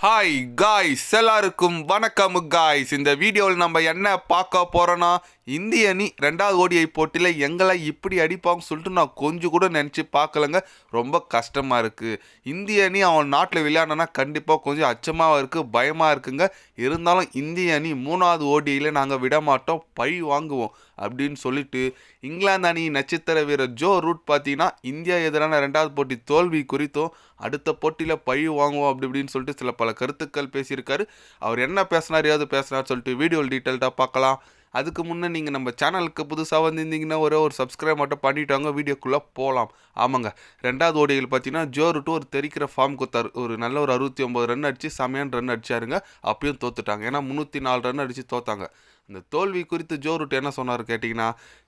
Hi guys, எல்லாருக்கும் வணக்கம் guys. இந்த வீடியோவில் நம்ம என்ன பார்க்க போகிறோன்னா, இந்திய அணி ரெண்டாவது ஓடிஐ போட்டியில் எங்களை இப்படி அடிப்பாங்கன்னு சொல்லிட்டு நான் கொஞ்சம் கூட நினச்சி பார்க்கலங்க. ரொம்ப கஷ்டமாக இருக்குது. இந்திய அணி அவன் நாட்டில் விளையாடனா கண்டிப்பாக கொஞ்சம் அச்சமாக இருக்குது, பயமாக இருக்குங்க. இருந்தாலும் இந்திய அணி மூணாவது ஓடிஐயில் நாங்கள் விட மாட்டோம், பழி வாங்குவோம் அப்படின்னு சொல்லிட்டு இங்கிலாந்து அணி நட்சத்திர வீரர் ஜோ ரூட் பார்த்தீங்கன்னா இந்தியா எதிரான ரெண்டாவது போட்டி தோல்வி குறித்தும் அடுத்த போட்டியில் பழி வாங்குவோம் அப்படி இப்படின்னு சொல்லிட்டு சில பல கருத்துக்கள் பேசியிருக்காரு. அவர் என்ன பேசினார், ஏதாவது பேசினார் சொல்லிட்டு வீடியோவில் டீட்டெயில்டாக பார்க்கலாம். அதுக்கு முன்னே நீங்கள் நம்ம சேனலுக்கு புதுசாக வந்திருந்தீங்கன்னா ஒரு சப்ஸ்கிரைப் மட்டும் பண்ணிவிட்டாங்க. வீடியோக்குள்ளே போகலாம். ஆமாங்க, ரெண்டாவது ஓடிகள் பார்த்தீங்கன்னா ஜோ ரூட் ஒரு தெரிக்கிற ஃபார்ம் கொடுத்தாரு. ஒரு நல்ல ஒரு 69 ரன் அடித்து செமையான ரன் அடிச்சாருங்க. அப்பயும் தோத்துட்டாங்க. ஏன்னா 304 ரன் அடித்து தோத்தாங்க. இந்த தோல்வி குறித்து ஜோ ரூட் என்ன சொன்னார் கேட்டிங்கன்னா,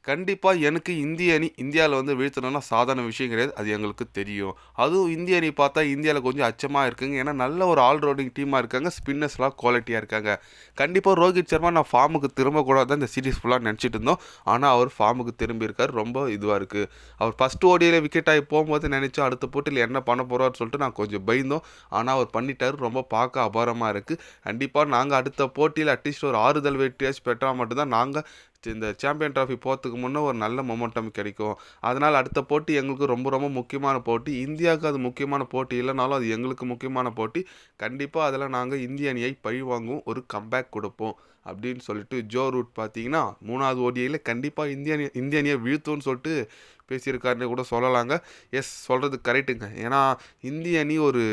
கண்டிப்பாக எனக்கு இந்திய அணி இந்தியாவில் வீழ்த்தணும்னா சாதாரண விஷயம் கிடையாது, அது எங்களுக்கு தெரியும். அதுவும் இந்திய அணி பார்த்தா இந்தியாவில் கொஞ்சம் அச்சமாக இருக்குங்க. ஏன்னா நல்ல ஒரு ஆல்ரவுண்டிங் டீமாக இருக்காங்க, ஸ்பின்னர்ஸ்லாம் குவாலிட்டியாக இருக்காங்க. கண்டிப்பாக ரோஹித் சர்மா நான் ஃபார்முக்கு திரும்பக்கூடாது தான் இந்த சீரீஸ் ஃபுல்லாக நினச்சிட்டு இருந்தோம். ஆனால் அவர் ஃபார்முக்கு திரும்பியிருக்கார். ரொம்ப இதுவாக இருக்குது. அவர் ஃபஸ்ட்டு ஓடியில் விக்கெட் ஆகி போகும்போது நினச்சோம் அடுத்த போட்டியில் என்ன பண்ண போகிறான்னு சொல்லிட்டு நான் கொஞ்சம் பயந்தோம். ஆனால் அவர் பண்ணிட்டார். ரொம்ப பார்க்க அபாரமாக இருக்குது. கண்டிப்பாக நாங்கள் அடுத்த போட்டியில் அட்லீஸ்ட் ஒரு ஆறுதல் வெற்றியாச்சும் பெற்றால் மட்டும்தான் நாங்கள் இந்த சாம்பியன் ட்ராஃபி போகிறதுக்கு முன்னே ஒரு நல்ல மொமெண்டம் கிடைக்கும். அதனால் அடுத்த போட்டி எங்களுக்கு ரொம்ப ரொம்ப முக்கியமான போட்டி. இந்தியாவுக்கு அது முக்கியமான போட்டி இல்லைனாலும் அது எங்களுக்கு முக்கியமான போட்டி. கண்டிப்பாக அதில் நாங்கள் இந்திய அணியை பழி வாங்குவோம், ஒரு கம்பேக் கொடுப்போம் அப்படின்னு சொல்லிட்டு ஜோ ரூட் பார்த்தீங்கன்னா மூணாவது ஓடிஐயில் கண்டிப்பாக இந்திய அணியை வீழ்த்தும்னு சொல்லிட்டு பேசியிருக்காருன்னு கூட சொல்லலாங்க. எஸ், சொல்கிறது கரெக்டுங்க. ஏன்னா இந்திய அணி ஒரு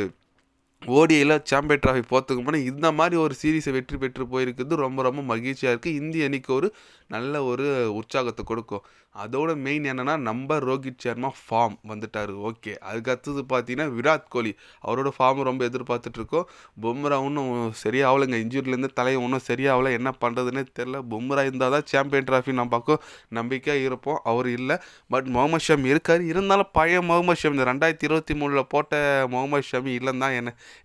ஓடிஐயில் சாம்பியன் ட்ராஃபி போகிறதுக்கு முன்னாடி இந்த மாதிரி ஒரு சீரீஸை வெற்றி பெற்று போயிருக்கிறது ரொம்ப ரொம்ப மகிழ்ச்சியாக இருக்குது. இந்திய அணிக்கு ஒரு நல்ல ஒரு உற்சாகத்தை கொடுக்கும். அதோட மெயின் என்னென்னா நம்ம ரோஹித் சர்மா ஃபார்ம் வந்துட்டார். ஓகே, அதுக்கு அடுத்தது பார்த்தீங்கன்னா விராட் கோலி, அவரோட ஃபார்ம் ரொம்ப எதிர்பார்த்துட்ருக்கோம். பும்ரா இன்னும் சரியாகலைங்க. இன்ஜூரிலேருந்து தலையை இன்னும் சரியாகலை. என்ன பண்ணுறதுன்னே தெரில. பும்ரா இருந்தால் தான் சாம்பியன் ட்ராஃபி நம்ம பக்கம் நம்பிக்கையாக இருப்போம். அவர் இல்லை. பட் முகமது ஷமி இருக்கார். இருந்தாலும் பழைய முகமது ஷமி, இந்த 2023 போட்ட முகமது ஷமி இல்லைன்னு தான்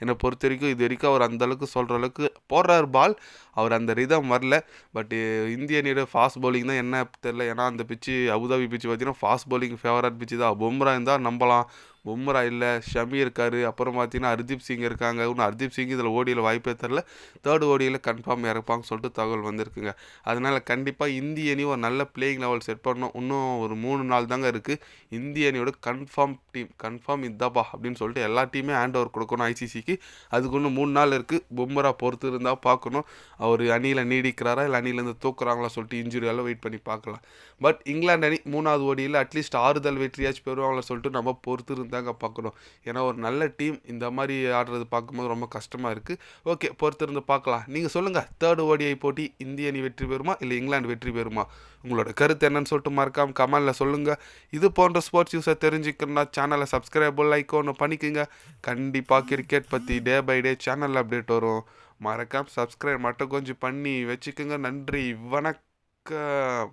என்னை பொறுத்த வரைக்கும். இது வரைக்கும் அவர் அந்தளவுக்கு சொல்கிற அளவுக்கு போடுறார் பால். அவர் அந்த ரிதம் வரல. பட் இந்திய அணியோட ஃபாஸ்ட் பவுலிங் தான் என்ன தெரில. ஏன்னா அந்த பிச்சு அபுதாபி பிச்சு பார்த்தீங்கன்னா ஃபாஸ்ட் பவுலிங் ஃபேவரட் பிச்சு தான். பும்ரா இருந்தால் நம்பலாம். பும்ரா இல்லை, ஷமி இருக்கார். அப்புறம் பார்த்தீங்கன்னா ஹர்தீப் சிங் இருக்காங்க. இன்னும் ஹர்தீப் சிங் இதில் ஓடியில் வாய்ப்பே தெரில. தேர்ட் ஓடியில் கன்ஃபார்ம் இறப்பாங்கன்னு சொல்லிட்டு தகவல் வந்திருக்குங்க. அதனால் கண்டிப்பாக இந்திய அணி ஒரு நல்ல பிளேயிங் லெவல் செட் பண்ணணும். இன்னும் ஒரு 3 நாள் தாங்க இருக்குது. இந்திய அணியோட கன்ஃபார்ம் இதாப்பா அப்படின்னு சொல்லிட்டு எல்லா டீமே ஹேண்ட் ஓவர் கொடுக்கணும் ஐசிசிக்கு. அதுக்கு இன்னும் 3 நாள் இருக்குது. பும்ரா பொறுத்து இருந்தால் பார்க்கணும் அவர் அணியில் நீடிக்கிறாரா இல்லை அணியிலேருந்து தூக்குறாங்களா சொல்லிட்டு. இன்ஜுரியெல்லாம் வெயிட் பண்ணி பார்க்கலாம். பட் இங்கிலாந்து அணி மூணாவது ஓடியில் அட்லீஸ்ட் ஆறுதல் வெற்றியாச்சும் பெறுவாங்களா சொல்லிட்டு நம்ம பொறுத்து தாங்க பார்க்கணும். ஏன்னா ஒரு நல்ல டீம் இந்த மாதிரி ஆடுறது பார்க்கும்போது ரொம்ப கஷ்டமாக இருக்குது. ஓகே, பொறுத்திருந்து பார்க்கலாம். நீங்கள் சொல்லுங்கள், தேர்ட் ஓடிஐ போட்டி இந்திய அணி வெற்றி பெறுமா இல்லை இங்கிலாந்து வெற்றி பெறுமா? உங்களோட கருத்து என்னன்னு சொல்லிட்டு மறக்காம கமெண்டில் சொல்லுங்கள். இது போன்ற ஸ்போர்ட்ஸ் நியூஸை தெரிஞ்சுக்கணும்னா சேனலை சப்ஸ்கிரைப் லைக் ஒன்று பண்ணிக்கோங்க. கண்டிப்பாக கிரிக்கெட் பற்றி டே பை டே சேனலில் அப்டேட் வரும். மறக்காம சப்ஸ்கிரைப் மட்டும் கொஞ்சம் பண்ணி வச்சுக்கோங்க. நன்றி, வணக்கம்.